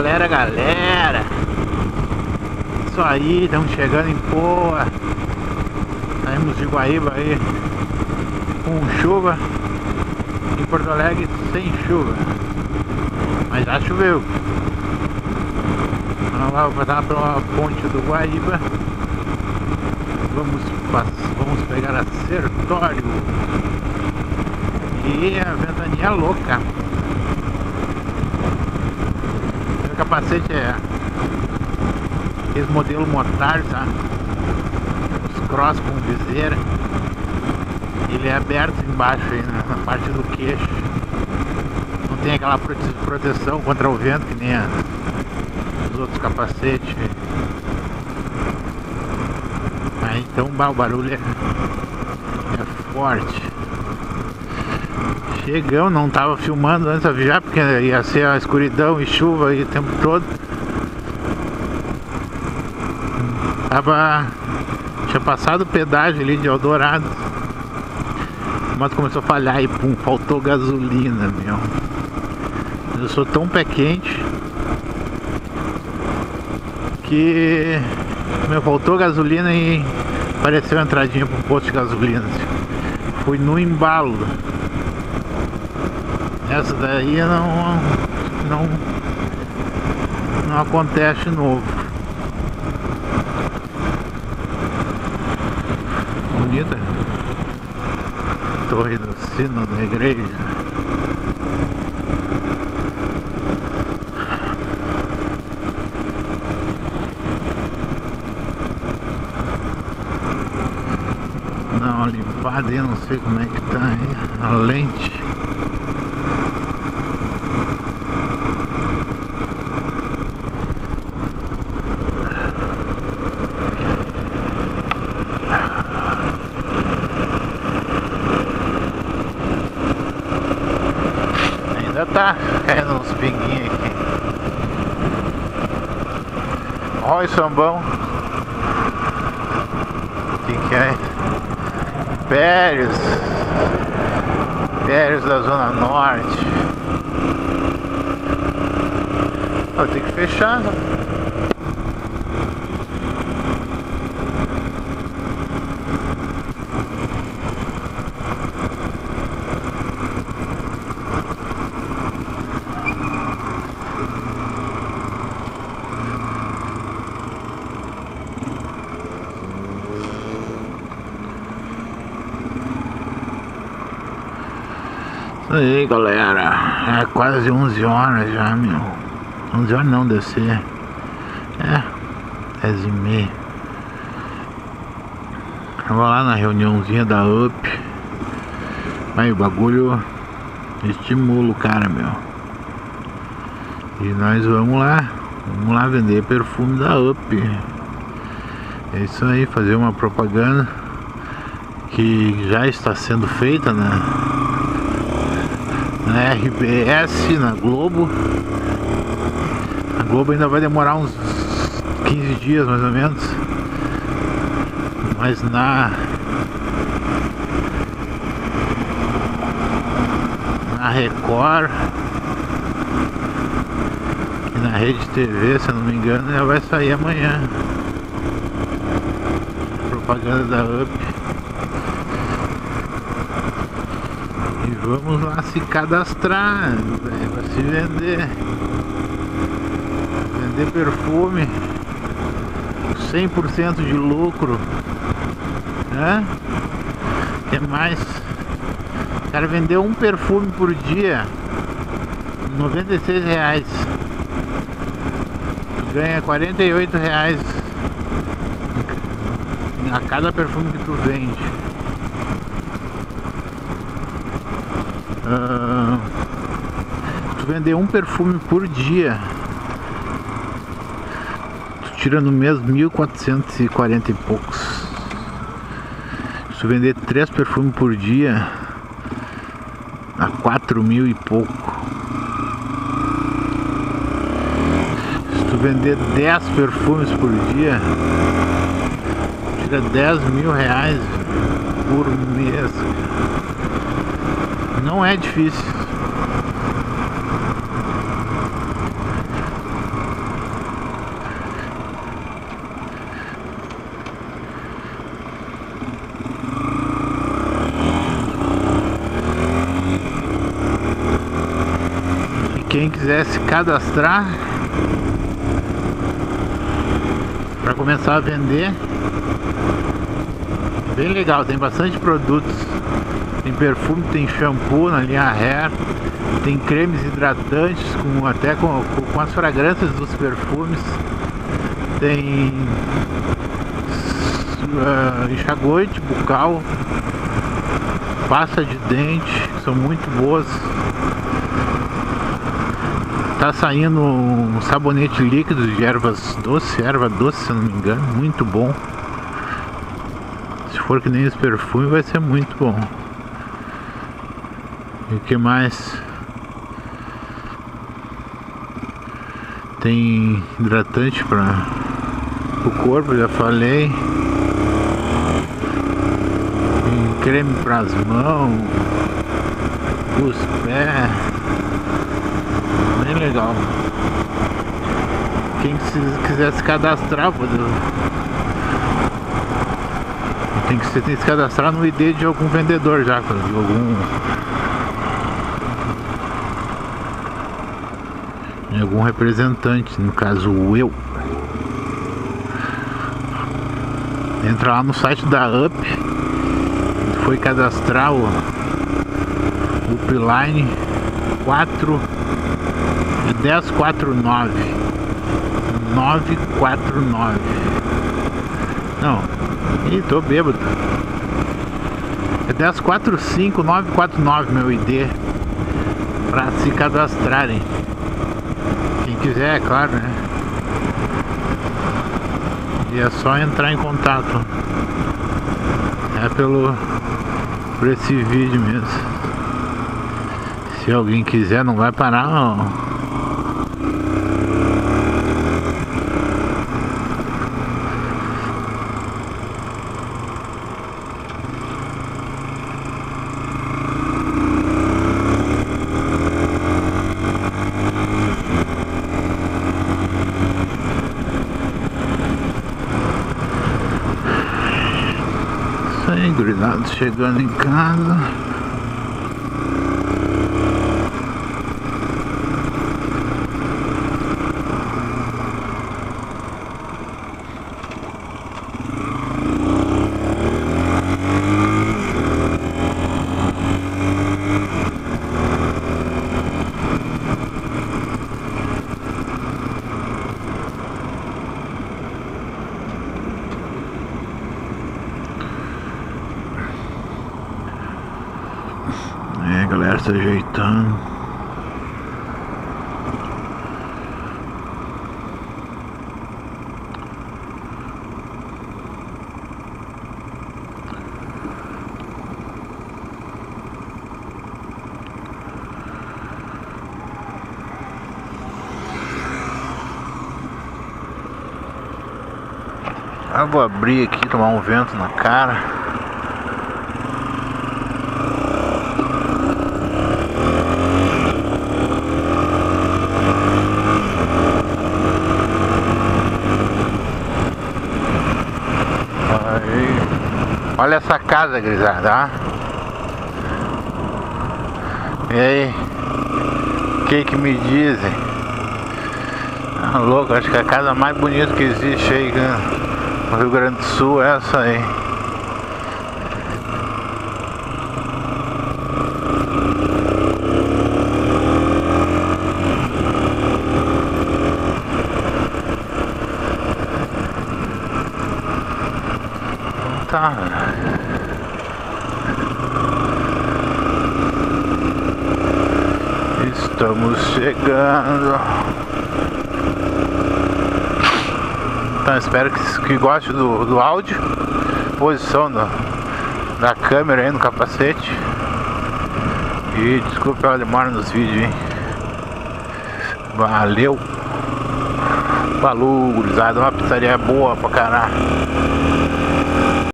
Galera, isso aí, estamos chegando em Poa. Saímos de Guaíba aí com chuva, em Porto Alegre sem chuva, mas já choveu. Vamos lá, vou passar pela ponte do Guaíba. Vamos pegar a Sertório. E a ventania louca. O capacete é esse modelo Mortar, tá? Os cross com viseira. Ele é aberto embaixo aí, na parte do queixo. Não tem aquela proteção contra o vento que nem os outros capacetes. Aí então o barulho é forte. Chegamos, não tava filmando antes de avisar, porque ia ser a escuridão e chuva aí o tempo todo. Tinha passado o pedágio ali de Eldorado. Mas começou a falhar e pum, faltou gasolina, meu. Eu sou tão pé quente que faltou gasolina e apareceu uma entradinha para um posto de gasolina. Fui no embalo. Essa daí não acontece de novo. Bonita torre do sino da igreja. Dá uma limpada aí, não sei como é que tá aí a lente. Tá caindo uns pinguinhos aqui. Olha o sambão. Que é? Périos da Zona Norte. Vou ter que fechar, né? Isso aí, galera, é quase 11 horas já, meu. 11 horas não, deve ser 10h30. Eu vou lá na reuniãozinha da UP. Aí o bagulho estimula o cara, meu. E nós vamos lá vender perfume da UP. É isso aí, fazer uma propaganda que já está sendo feita, né? Na RBS, na Globo. A Globo ainda vai demorar uns 15 dias mais ou menos. Mas na Record e na Rede TV, se eu não me engano, já vai sair amanhã. Propaganda da UP. E vamos lá se cadastrar, para se vender perfume, 100% de lucro, né? Que mais? O cara vendeu um perfume por dia, R$96. Tu ganha R$48 a cada perfume que tu vende. Tu vender um perfume por dia, tu tira no mês 1.440 e poucos. Se tu vender 3 perfumes por dia, dá 4.000 e pouco. Se tu vender 10 perfumes por dia, tira R$10.000 por mês. Não é difícil. Quem quiser se cadastrar para começar a vender, bem legal, tem bastante produtos. Tem perfume, tem shampoo na linha Hair, tem cremes hidratantes até com as fragrâncias dos perfumes, tem enxaguante bucal, pasta de dente, que são muito boas. Tá saindo um sabonete líquido de erva doce, se eu não me engano, muito bom. Se for que nem esse perfume, vai ser muito bom. E o que mais? Tem hidratante para o corpo, já falei. Tem creme para as mãos, os pés. Bem legal. Quem quiser se cadastrar, tem que se cadastrar no ID de algum vendedor já, de algum representante, no caso eu. Entra lá no site da UP, foi cadastrar o Upline 1049 949. Não, ih, tô bêbado. É 1045 949 meu ID para se cadastrarem. Quem quiser, é claro, né? E é só entrar em contato. É por esse vídeo mesmo. Se alguém quiser, não vai parar não. Isso aí, gurizada, chegando em casa. É, galera, se ajeitando. Eu vou abrir aqui, tomar um vento na cara. Olha essa casa, grisada, ó. E aí? O que me dizem? Ah, louco, acho que a casa mais bonita que existe aí no Rio Grande do Sul é essa aí. Tá. Estamos chegando. Então espero que goste do áudio. Posição da câmera aí no capacete. E desculpa pela demora nos vídeos, hein? Valeu. Falou, gurizada. Uma pizzaria boa pra caralho.